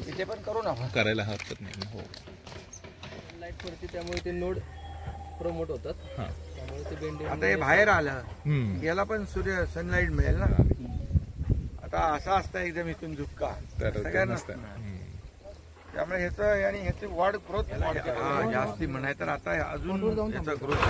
इथे पण करू ना, करायला हरकत नाही. हो, लाईट पडते त्यामुळे ते नोड प्रमोट होतात. त्यामुळे ते बेंडिंग आता हे बाहेर आलं याला पण सूर्य सनलाईट मिळेल ना. आता असा असता एकदम इथून झुपका सगळ्यांना, त्यामुळे ह्याचं आणि ह्याची वाढ ग्रोथ जास्ती म्हणाय तर आता अजून याचा ग्रोथ.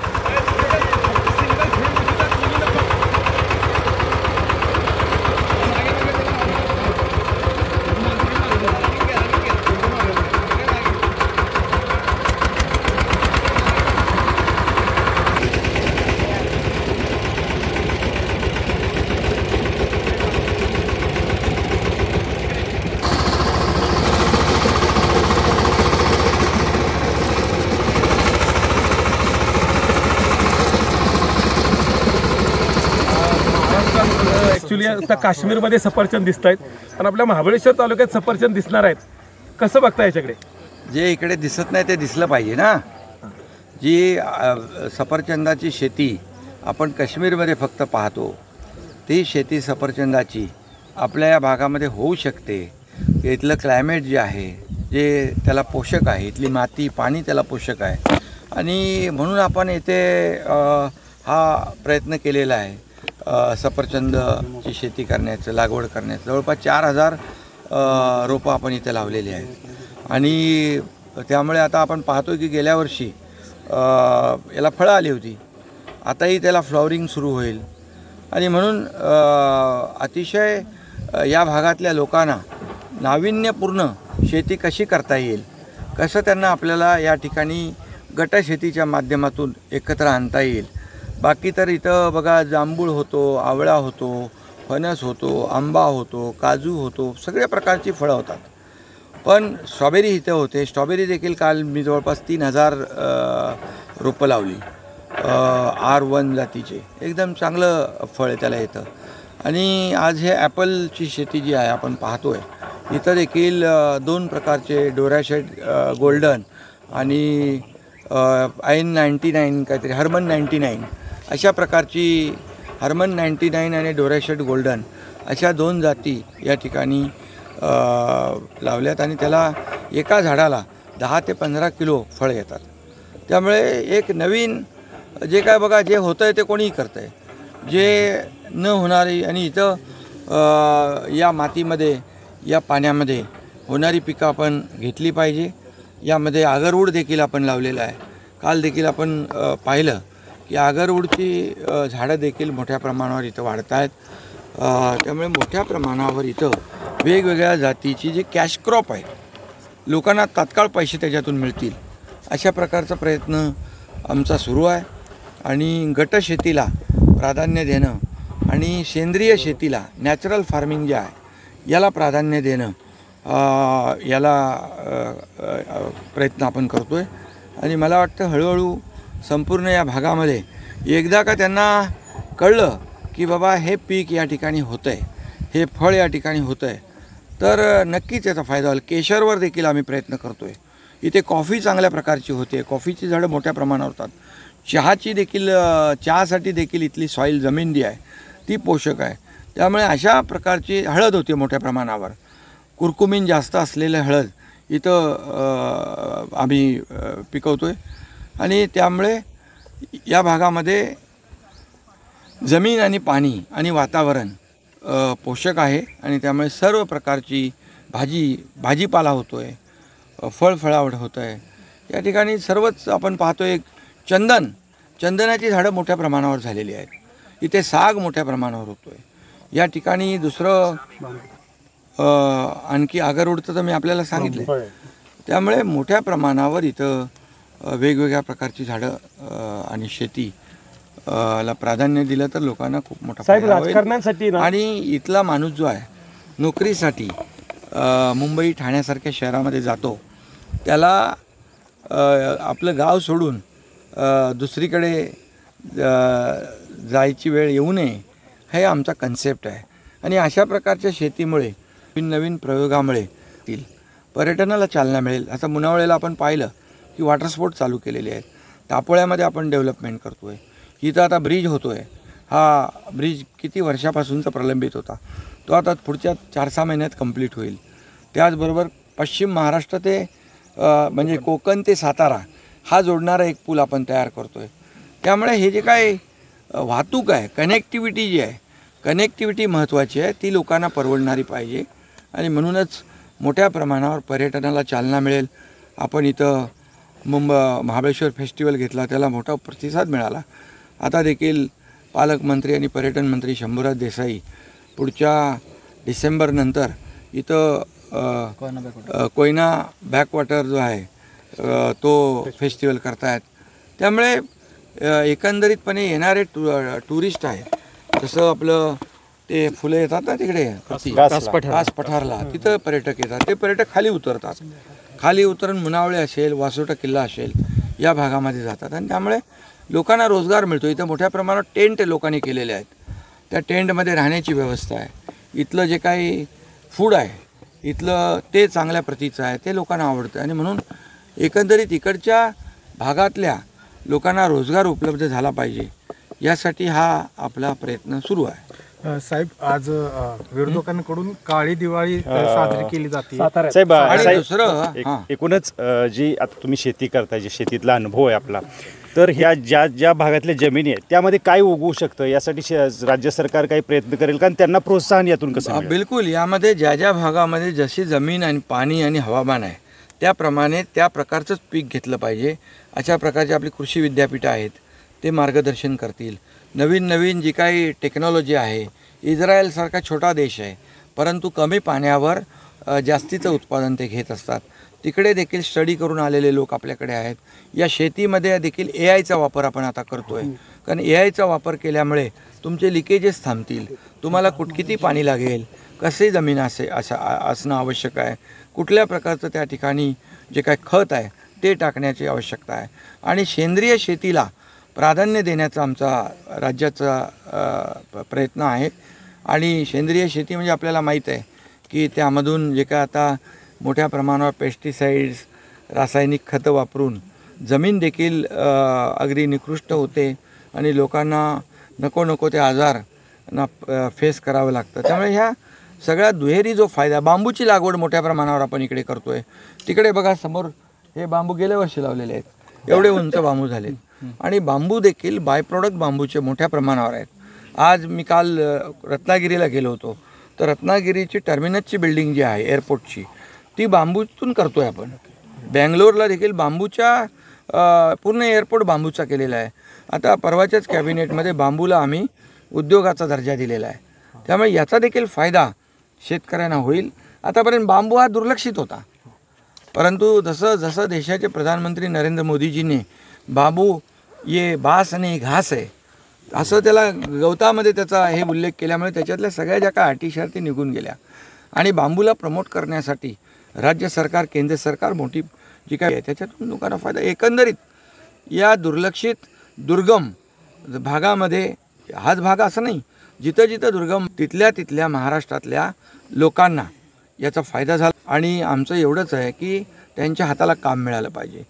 ॲक्च्युली आता काश्मीरमध्ये सफरचंद दिसत आहेत आणि आपल्या महाबळेश्वर तालुक्यात सफरचंद दिसणार आहेत. कसं बघता याच्याकडे? जे इकडे दिसत नाही ते दिसलं पाहिजे ना. जी सफरचंदाची शेती आपण काश्मीरमध्ये फक्त पाहतो, ती शेती सफरचंदाची आपल्या या भागामध्ये होऊ शकते. इथलं क्लायमेट जे आहे, जे त्याला पोषक आहे, इथली माती पाणी त्याला पोषक आहे आणि म्हणून आपण इथे हा प्रयत्न केलेला आहे सफरचंदची शेती करण्याचं, लागवड करण्याचं. जवळपास 4000 रोपं आपण इथे लावलेली आहेत आणि त्यामुळे आता आपण पाहतो की गेल्या वर्षी याला फळं आली होती, आताही त्याला फ्लॉवरिंग सुरू होईल आणि म्हणून अतिशय या भागातल्या लोकांना नाविन्यपूर्ण शेती कशी करता येईल, कसं त्यांना आपल्याला या ठिकाणी गटशेतीच्या माध्यमातून एकत्र आणता येईल. बाकी तर इथं बघा जांभूळ होतो, आवळा होतो, फणस होतो, आंबा होतो, काजू होतो, सगळ्या प्रकारची फळं होतात. पण स्ट्रॉबेरी इथं होते. स्ट्रॉबेरी देखील काल मी जवळपास 3000 रोपं लावली R1 जातीचे. एकदम चांगलं फळ त्याला येतं. आणि आज हे ॲपलची शेती जी आहे आपण पाहतो आहे, इथं देखील 2 प्रकारचे डोराशेड गोल्डन आणि IN99 काहीतरी हर्मन 99 अशा प्रकारची हर्मन 99 आणि डोराशेड गोल्डन अशा 2 जाती या ठिकाणी लावल्यात आणि त्याला एका झाडाला 10 ते 15 किलो फळ येतात. त्यामुळे एक नवीन जे काय बघा जे होतं आहे ते कोणीही करतं आहे, जे न होणारी आणि इथं या मातीमध्ये या पाण्यामध्ये होणारी पिकं आपण घेतली पाहिजे. यामध्ये आगरवूड देखील आपण लावलेलं आहे. काल देखील आपण पाहिलं की आगरवूडची झाडं देखील मोठ्या प्रमाणावर इथं वाढत आहेत. त्यामुळे मोठ्या प्रमाणावर इथं वेगवेगळ्या जातीची जी कॅश क्रॉप आहे, लोकांना तात्काळ पैसे त्याच्यातून मिळतील अशा प्रकारचा प्रयत्न आमचा सुरू आहे. आणि गटशेतीला प्राधान्य देणं आणि सेंद्रिय शेतीला, नॅचरल फार्मिंग जे आहे याला प्राधान्य देणं, याला प्रयत्न आपण करतो आहे. आणि मला वाटतं हळूहळू संपूर्ण या भागामध्ये एकदा का त्यांना कळलं की बाबा हे पीक या ठिकाणी होतं आहे, हे फळ या ठिकाणी होतं आहे, तर नक्कीच याचा फायदा होईल. केशरवर देखील आम्ही प्रयत्न करतो आहे. इथे कॉफी चांगल्या प्रकारची होते, कॉफीची झाडं मोठ्या प्रमाणावर होतात. चहाची देखील, चहासाठी देखील इथली सॉईल जमीन जी आहे ती पोषक आहे. त्यामुळे अशा प्रकारची हळद होते मोठ्या प्रमाणावर. कुरकुमीन जास्त असलेलं हळद इथं आम्ही पिकवतो आहे आणि त्यामुळे या भागामध्ये जमीन आणि पाणी आणि वातावरण पोषक आहे आणि त्यामुळे सर्व प्रकारची भाजीपाला होतो आहे, फळफळावळ होतं आहे. या ठिकाणी सर्वच आपण पाहतो एक चंदनाची झाडं मोठ्या प्रमाणावर झालेली आहेत. इथे साग मोठ्या प्रमाणावर होतो आहे. या ठिकाणी दुसरं आणखी आगरवूडचं तर मी आपल्याला सांगितलं. त्यामुळे मोठ्या प्रमाणावर इथं वेगवेगळ्या प्रकारची झाडं आणि शेती ला प्राधान्य दिलं तर लोकांना खूप मोठा फायदा होईल. आणि इथला माणूस जो आहे नोकरीसाठी मुंबई ठाण्यासारख्या शहरामध्ये जातो, त्याला आपलं गाव सोडून दुसरीकडे जायची वेळ येऊ नये हे आमचा कन्सेप्ट आहे. आणि अशा प्रकारच्या शेतीमुळे नवीन प्रयोगामुळे पर्यटनाला चालना मिळेल. आता मुनावळेला आपण पाहिलं की वॉटर स्पोर्ट चालू केलेले आहेत. तापोळ्यामध्ये आपण डेव्हलपमेंट करतो आहे. इथं आता ब्रिज होतो आहे. हा ब्रिज किती वर्षापासूनचा प्रलंबित होता, तो आता पुढच्या 4-6 महिन्यात कंप्लीट होईल. त्याचबरोबर पश्चिम महाराष्ट्र ते म्हणजे कोकण ते सातारा हा जोडणारा एक पूल आपण तयार करतो आहे. त्यामुळे हे जे काय वाहतूक आहे, कनेक्टिव्हिटी जी आहे, कनेक्टिव्हिटी महत्त्वाची आहे, ती लोकांना परवडणारी पाहिजे आणि म्हणूनच मोठ्या प्रमाणावर पर्यटनाला चालना मिळेल. आपण इथं महाबळेश्वर फेस्टिवल घेतला, त्याला मोठा प्रतिसाद मिळाला. आता देखील पालकमंत्री आणि पर्यटन मंत्री शंभूराज देसाई पुढच्या डिसेंबरनंतर इथं कोयना बॅकवॉटर जो आहे तो फेस्टिवल करतायत. त्यामुळे एकंदरीतपणे येणारे टुरिस्ट आहेत, जसं आपलं ते फुलं येतात ना तिकडे कास पठारला, तिथं पर्यटक येतात. ते पर्यटक खाली उतरतात, खाली उतरून मुनावळे असेल, वासोटा किल्ला असेल या भागामध्ये जातात आणि त्यामुळे लोकांना रोजगार मिळतो. इथं मोठ्या प्रमाणात टेंट लोकांनी केलेले आहेत. त्या टेंटमध्ये राहण्याची व्यवस्था आहे. इथलं जे काही फूड आहे इथलं ते चांगल्या प्रतीचं आहे, ते लोकांना आवडतं आणि म्हणून एकंदरीत इकडच्या भागातल्या लोकांना रोजगार उपलब्ध झाला पाहिजे यासाठी हा आपला प्रयत्न सुरू आहे. साहेब, आज विरोधकांकडून काळी दिवाळी साजरी केली जाते. साहेब, आणि दुसरं एकूणच जी आता तुम्ही शेती करताय, जे शेतीतला अनुभव आहे आपला, तर ह्या ज्या भागातल्या जमिनी आहेत त्यामध्ये काय उगवू शकतं यासाठी राज्य सरकार काही प्रयत्न करेल का, त्यांना प्रोत्साहन यातून कसं मिळेल? बिलकुल. यामध्ये ज्या भागामध्ये जशी जमीन आणि पाणी आणि हवामान आहे त्याप्रमाणे त्या प्रकारचंच पीक घेतलं पाहिजे. अशा प्रकारचे आपली कृषी विद्यापीठं आहेत, ते मार्गदर्शन करतील. नवीन जी काही टेक्नॉलॉजी आहे, इस्रायलसारखा छोटा देश आहे परंतु कमी पाण्यावर जास्तीचं उत्पादन ते घेत असतात. तिकडे देखील स्टडी करून आलेले लोक आपल्याकडे आहेत. या शेतीमध्ये देखील AIचा वापर आपण आता करतो आहे, कारण AIचा वापर केल्यामुळे तुमचे लिकेजेस थांबतील. तुम्हाला किती पाणी लागेल, कसे जमीन असणं आवश्यक आहे, कुठल्या प्रकारचं त्या ठिकाणी जे काय खत आहे ते टाकण्याची आवश्यकता आहे आणि सेंद्रिय शेतीला प्राधान्य देण्याचा आमचा राज्याचा प्रयत्न आहे. आणि सेंद्रिय शेती म्हणजे आपल्याला माहीत आहे की त्यामधून जे काय आता मोठ्या प्रमाणावर पेस्टिसाइड्स, रासायनिक खतं वापरून जमीन देखील अगदी निकृष्ट होते आणि लोकांना नको ते आजार फेस करावं लागतं. त्यामुळे ह्या सगळ्या दुहेरी जो फायदा, बांबूची लागवड मोठ्या प्रमाणावर आपण इकडे करतो आहे. तिकडे बघा समोर हे बांबू गेल्या वर्षी लावलेले आहेत, एवढे उंच बांबू झाले आणि बांबू देखील बाय प्रोडक्ट बांबूचे मोठ्या प्रमाणावर आहेत. आज मी काल रत्नागिरीला गेलो होतो, तर रत्नागिरीची टर्मिनसची बिल्डिंग जी आहे एअरपोर्टची, ती बांबूतून करतो आहे आपण. बँगलोरला देखील बांबूच्या पूर्ण एअरपोर्ट बांबूचा केलेला आहे. आता परवाच्याच कॅबिनेटमध्ये बांबूला आम्ही उद्योगाचा दर्जा दिलेला आहे. त्यामुळे याचा देखील फायदा शेतकऱ्यांना होईल. आतापर्यंत बांबू हा दुर्लक्षित होता, परंतु जसं देशाचे प्रधानमंत्री नरेंद्र मोदीजींनी बांबू ये बास आणि घास आहे असं त्याला गवतामध्ये त्याचा हे उल्लेख केल्यामुळे त्याच्यातल्या सगळ्या ज्या काय अटी शर्ती निघून गेल्या आणि बांबूला प्रमोट करण्यासाठी राज्य सरकार, केंद्र सरकार मोठी जी काय आहे त्याच्यातून लोकांना फायदा. एकंदरीत या दुर्लक्षित दुर्गम भागामध्ये, हाच भाग असं नाही, जिथं दुर्गम तिथल्या महाराष्ट्रातल्या लोकांना याचा फायदा झाला आणि आमचं एवढंच आहे की त्यांच्या हाताला काम मिळालं पाहिजे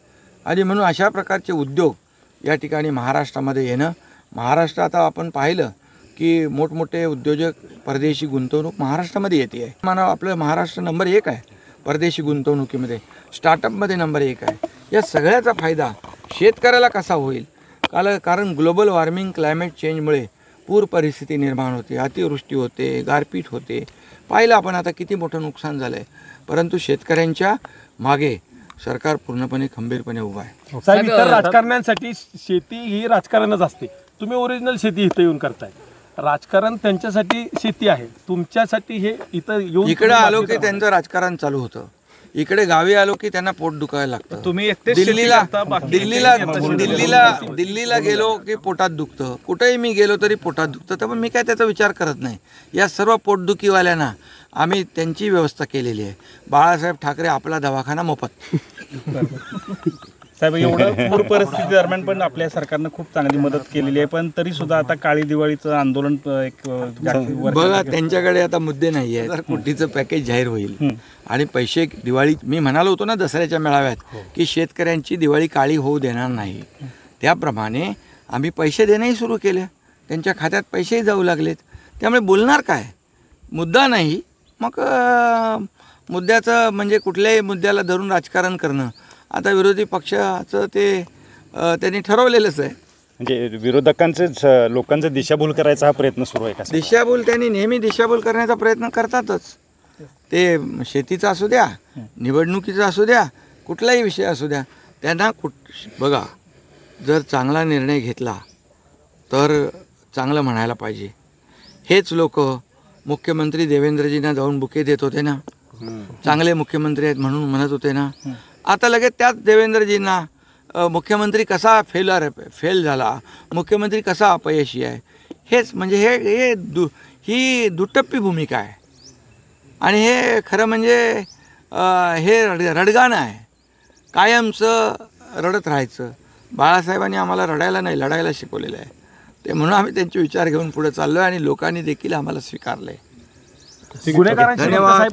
आणि म्हणून अशा प्रकारचे उद्योग या ठिकाणी महाराष्ट्रामध्ये येणं. महाराष्ट्र आता आपण पाहिलं की मोठमोठे उद्योजक, परदेशी गुंतवणूक महाराष्ट्रामध्ये येते आहे. आपलं महाराष्ट्र नंबर 1 आहे परदेशी गुंतवणुकीमध्ये, स्टार्टअपमध्ये नंबर 1 आहे. या सगळ्याचा फायदा शेतकऱ्याला कसा होईल, कारण ग्लोबल वॉर्मिंग, क्लायमेट चेंजमुळे पूर परिस्थिती निर्माण होते, अतिवृष्टी होते, गारपीट होते. पाहिलं आपण आता किती मोठं नुकसान झालं आहे, परंतु शेतकऱ्यांच्या मागे सरकार पूर्णपणे खंबीरपणे उभा आहे. साहेब, इतर राजकारण्यांसाठी शेती ही राजकारणच असते. तुम्ही ओरिजिनल शेती इथं येऊन करताय. राजकारण त्यांच्यासाठी शेती आहे, तुमच्यासाठी हे इथं येऊन इकडे आलो की त्यांचं राजकारण चालू होतं. इकडे गावी आलो की त्यांना पोट दुखायला लागतं. तुम्ही दिल्लीला गेलो की पोटात दुखतं, कुठेही मी गेलो तरी पोटात दुखतं. त्यामुळे मी काय त्याचा विचार करत नाही. या सर्व पोटदुखीवाल्यांना आम्ही त्यांची व्यवस्था केलेली आहे. बाळासाहेब ठाकरे आपला दवाखाना मोफत. साहेब, एवढं पूर परिस्थिती दरम्यान पण आपल्या सरकारनं खूप चांगली मदत केलेली आहे, पण तरी सुद्धा आता काळी दिवाळीचं आंदोलन एक बघा, त्यांच्याकडे आता मुद्दे नाही आहेत. कुठलीचं पॅकेज जाहीर होईल आणि पैसे दिवाळी, मी म्हणालो होतो ना दसऱ्याच्या मेळाव्यात की शेतकऱ्यांची दिवाळी काळी होऊ देणार नाही, त्याप्रमाणे आम्ही पैसे देणंही सुरू केले. त्यांच्या खात्यात पैसेही जाऊ लागलेत. त्यामुळे बोलणार काय, मुद्दा नाही, मग मुद्द्याचं म्हणजे कुठल्याही मुद्द्याला धरून राजकारण करणं आता विरोधी पक्षाचं ते त्यांनी ठरवलेलंच आहे. म्हणजे विरोधकांचेच लोकांचं दिशाभूल करायचा हा प्रयत्न सुरू आहे का? दिशाभूल त्यांनी नेहमी दिशाभूल करण्याचा प्रयत्न करतातच. ते शेतीचा असू द्या, निवडणुकीचा असू द्या, कुठलाही विषय असू द्या, त्यांना बघा, जर चांगला निर्णय घेतला तर चांगलं म्हणायला पाहिजे. हेच लोक मुख्यमंत्री देवेंद्रजींना जाऊन बुके देत होते ना, चांगले मुख्यमंत्री आहेत म्हणून म्हणत होते ना. आता लगेच त्याच देवेंद्रजींना मुख्यमंत्री कसा फेल झाला, मुख्यमंत्री कसा अपयशी आहे, हेच म्हणजे ही दुटप्पी भूमिका आहे. आणि हे खरं म्हणजे हे रडगाणं आहे, कायमचं रडत राहायचं. बाळासाहेबांनी आम्हाला रडायला नाही, लढायला शिकवलेलं आहे. ते म्हणून आम्ही त्यांचे विचार घेऊन पुढे चाललो आहे आणि लोकांनी देखील आम्हाला स्वीकारलं आहे. गुन्हेगारांशी धन्यवाद.